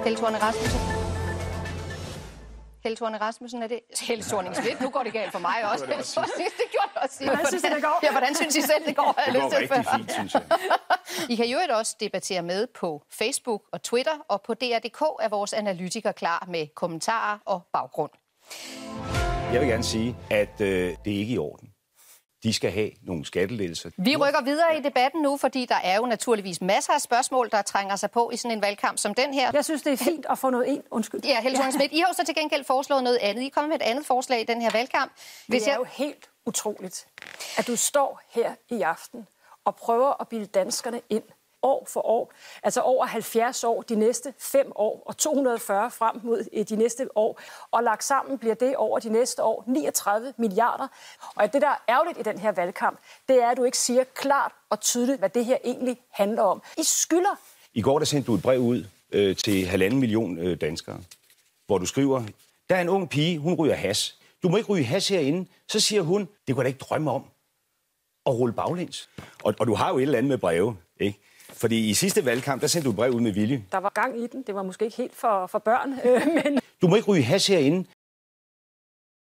Helle Thorning-Rasmussen. Helle Thorning-Rasmussen, er det? Helle Thorning-Schmidt, nu går det galt for mig også. Det gjorde det også. Hvordan synes I, det går? Ja, hvordan synes I selv, det går? Det går rigtig fint, synes jeg. I kan jo også debattere med på Facebook og Twitter, og på DR.dk er vores analytikere klar med kommentarer og baggrund. Jeg vil gerne sige, at det er ikke i orden. De skal have nogle skattelettelser. Vi rykker videre i debatten nu, fordi der er jo naturligvis masser af spørgsmål, der trænger sig på i sådan en valgkamp som den her. Jeg synes, det er fint at få noget ind. Undskyld. Ja, Helle Thorning-Schmidt, I har jo så til gengæld foreslået noget andet. I er kommet med et andet forslag i den her valgkamp. Det er jo helt utroligt, at du står her i aften og prøver at bilde danskerne ind år for år. Altså over 70 år de næste 5 år og 240 frem mod de næste år. Og lagt sammen bliver det over de næste år 39 milliarder. Og det, der er ærgerligt i den her valgkamp, det er, at du ikke siger klart og tydeligt, hvad det her egentlig handler om. I skylder. I går der sendte du et brev ud til 1,5 million danskere, hvor du skriver, der er en ung pige, hun ryger hash. Du må ikke ryge hash herinde. Så siger hun, det kunne da ikke drømme om at rulle baglæns. Og du har jo et eller andet med breve, ikke? Fordi i sidste valgkamp, der sendte du et brev ud med vilje. Der var gang i den. Det var måske ikke helt for børn, men... Du må ikke ryge hash herinde.